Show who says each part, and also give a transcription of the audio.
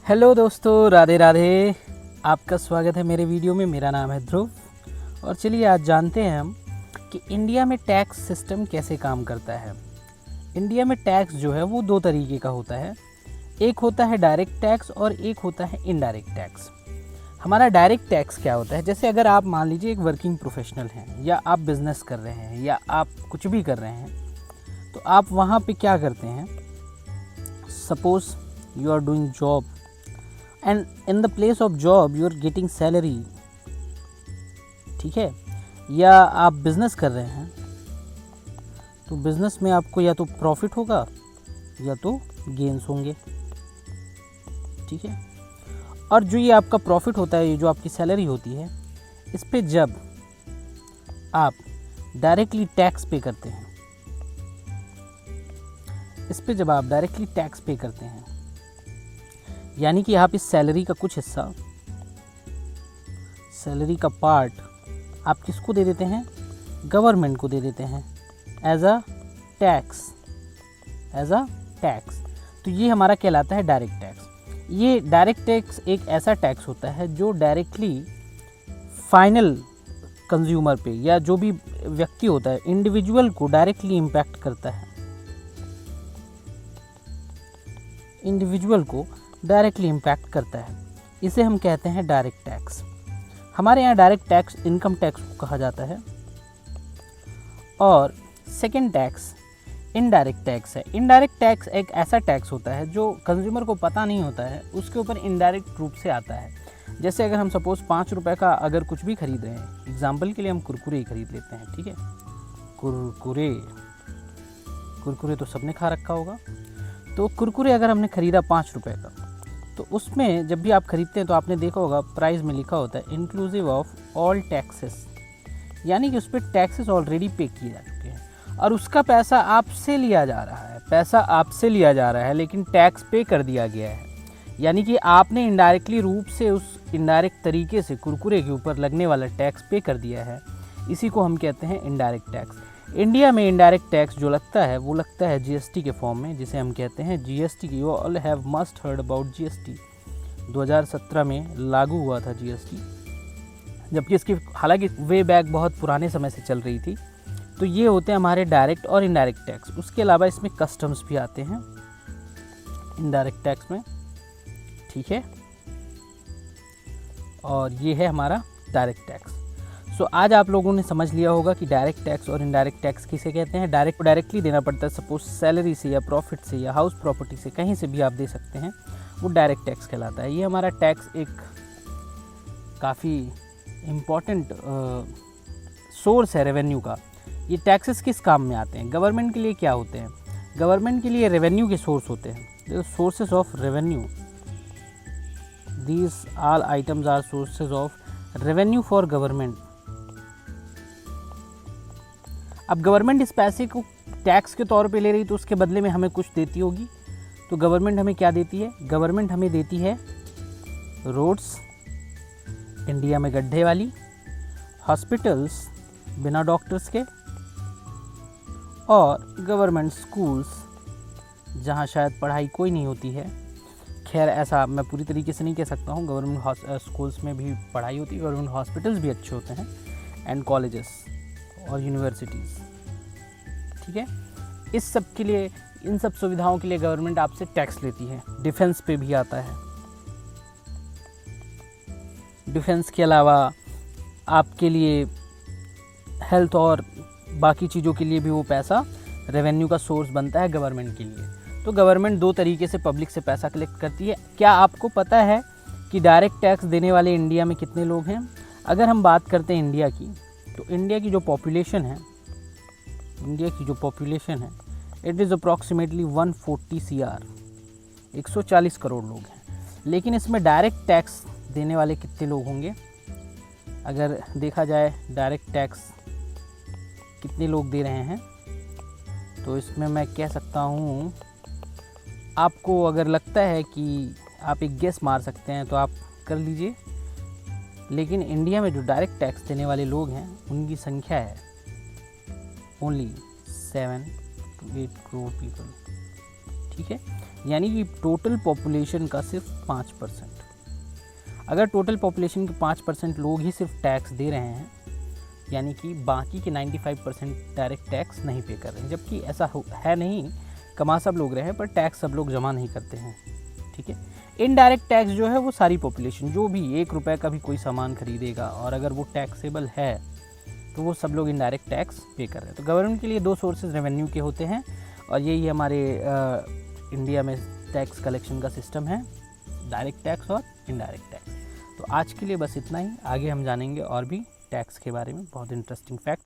Speaker 1: Hello दोस्तों, राधे राधे। आपका स्वागत है मेरे वीडियो में। मेरा नाम है ध्रुव और चलिए आज जानते हैं हम कि इंडिया में टैक्स सिस्टम कैसे काम करता है। इंडिया में टैक्स जो है वो दो तरीके का होता है। एक होता है डायरेक्ट टैक्स और एक होता है इनडायरेक्ट टैक्स। हमारा डायरेक्ट टैक्स क्या होता है, जैसे अगर आप मान लीजिए एक वर्किंग प्रोफेशनल हैं या आप बिज़नेस कर रहे हैं या आप कुछ भी कर रहे हैं, तो आप वहाँ पे क्या करते हैं। Suppose you are doing job and in the place of job you are getting salary, ठीक है। या आप बिज़नेस कर रहे हैं तो बिज़नेस में आपको या तो प्रॉफिट होगा या तो गेन्स होंगे, ठीक है। और जो ये आपका प्रॉफिट होता है, ये जो आपकी सैलरी होती है, इस पे जब आप डायरेक्टली टैक्स पे करते हैं, इस पे जब आप डायरेक्टली टैक्स पे करते हैं, यानी कि आप इस सैलरी का कुछ हिस्सा, सैलरी का पार्ट आप किसको दे देते हैं, गवर्नमेंट को दे देते हैं एज अ टैक्स, तो ये हमारा कहलाता है डायरेक्ट टैक्स। ये डायरेक्ट टैक्स एक ऐसा टैक्स होता है जो डायरेक्टली फाइनल कंज्यूमर पे या जो भी व्यक्ति होता है, इंडिविजुअल को डायरेक्टली इम्पैक्ट करता है, इंडिविजुअल को डायरेक्टली इम्पैक्ट करता है। इसे हम कहते हैं डायरेक्ट टैक्स। हमारे यहाँ डायरेक्ट टैक्स इनकम टैक्स को कहा जाता है। और सेकंड टैक्स इनडायरेक्ट टैक्स है। इनडायरेक्ट टैक्स एक ऐसा टैक्स होता है जो कंज्यूमर को पता नहीं होता है, उसके ऊपर इनडायरेक्ट रूप से आता है। जैसे अगर हम सपोज़ 5 रुपये का अगर कुछ भी खरीद रहे हैं, एग्जाम्पल के लिए हम कुरकुरे ही खरीद लेते हैं, ठीक है। कुरकुरे तो सबने खा रखा होगा। तो कुरकुरे अगर हमने ख़रीदा 5 रुपये का, तो उसमें जब भी आप ख़रीदते हैं तो आपने देखा होगा प्राइस में लिखा होता है इंक्लूसिव ऑफ ऑल टैक्सेस, यानी कि उस पर टैक्सेस ऑलरेडी पे किए जा चुके हैं और उसका पैसा आपसे लिया जा रहा है, लेकिन टैक्स पे कर दिया गया है। यानी कि आपने इनडायरेक्टली रूप से उस इनडायरेक्ट तरीके से कुरकुरे के ऊपर लगने वाला टैक्स पे कर दिया है। इसी को हम कहते हैं इनडायरेक्ट टैक्स। इंडिया में इनडायरेक्ट टैक्स जो लगता है वो लगता है जीएसटी के फॉर्म में, जिसे हम कहते हैं GST. You all have must heard about GST. 2017 में लागू हुआ था जीएसटी, जबकि इसकी हालांकि वे बैक बहुत पुराने समय से चल रही थी। तो ये होते हैं हमारे डायरेक्ट और इनडायरेक्ट टैक्स। उसके अलावा इसमें कस्टम्स भी आते हैं इनडायरेक्ट टैक्स में, ठीक है। और ये है हमारा डायरेक्ट टैक्स। सो आज आप लोगों ने समझ लिया होगा कि डायरेक्ट टैक्स और इनडायरेक्ट टैक्स किसे कहते हैं। डायरेक्ट को डायरेक्टली देना पड़ता है, सपोज सैलरी से या प्रॉफिट से या हाउस प्रॉपर्टी से, कहीं से भी आप दे सकते हैं, वो डायरेक्ट टैक्स कहलाता है। ये हमारा टैक्स एक काफ़ी इम्पॉर्टेंट सोर्स है रेवेन्यू का। ये टैक्सेस किस काम में आते हैं, गवर्नमेंट के लिए क्या होते हैं? गवर्नमेंट के लिए रेवेन्यू के सोर्स होते हैं, sources of revenue. These all items are sources of revenue for government. अब गवर्नमेंट इस पैसे को टैक्स के तौर पे ले रही, तो उसके बदले में हमें कुछ देती होगी। तो गवर्नमेंट हमें क्या देती है? गवर्नमेंट हमें देती है रोड्स, इंडिया में गड्ढे वाली, हॉस्पिटल्स बिना डॉक्टर्स के, और गवर्नमेंट स्कूल्स जहाँ शायद पढ़ाई कोई नहीं होती है। खैर ऐसा मैं पूरी तरीके से नहीं कह सकता हूँ, गवर्नमेंट स्कूल्स में भी पढ़ाई होती है, गवर्नमेंट हॉस्पिटल्स भी अच्छे होते हैं, एंड कॉलेजेस और यूनिवर्सिटीज़, ठीक है। इस सब के लिए, इन सब सुविधाओं के लिए गवर्नमेंट आपसे टैक्स लेती है। डिफेंस पे भी आता है। डिफेंस के अलावा आपके लिए हेल्थ और बाकी चीज़ों के लिए भी वो पैसा रेवेन्यू का सोर्स बनता है गवर्नमेंट के लिए। तो गवर्नमेंट दो तरीके से पब्लिक से पैसा कलेक्ट करती है। क्या आपको पता है कि डायरेक्ट टैक्स देने वाले इंडिया में कितने लोग हैं? अगर हम बात करते हैं इंडिया की, तो इंडिया की जो पॉपुलेशन है, it is approximately 140 CR, 140 crore लोग हैं। लेकिन इसमें डायरेक्ट टैक्स देने वाले कितने लोग होंगे? अगर देखा जाए डायरेक्ट टैक्स कितने लोग दे रहे हैं, तो इसमें मैं कह सकता हूँ, आपको अगर लगता है कि आप एक गेस मार सकते हैं तो आप कर लीजिए। लेकिन इंडिया में जो डायरेक्ट टैक्स देने वाले लोग हैं, उनकी संख्या है ओनली 7 to 8 करोड़ पीपल, ठीक है, यानी कि टोटल पॉपुलेशन का सिर्फ 5%। अगर टोटल पॉपुलेशन के 5% लोग ही सिर्फ टैक्स दे रहे हैं, यानी कि बाकी के 95% डायरेक्ट टैक्स नहीं पे कर रहे हैं, जबकि ऐसा है नहीं, कमा सब लोग रहे हैं पर टैक्स सब लोग जमा नहीं करते हैं, ठीक है। इनडायरेक्ट टैक्स जो है वो सारी पॉपुलेशन, जो भी 1 रुपये का भी कोई सामान खरीदेगा और अगर वो टैक्सेबल है तो वो सब लोग इनडायरेक्ट टैक्स पे कर रहे हैं। तो गवर्नमेंट के लिए 2 सोर्सेज रेवेन्यू के होते हैं और यही हमारे इंडिया में टैक्स कलेक्शन का सिस्टम है, डायरेक्ट टैक्स और इनडायरेक्ट टैक्स। तो आज के लिए बस इतना ही, आगे हम जानेंगे और भी टैक्स के बारे में बहुत इंटरेस्टिंग फैक्ट।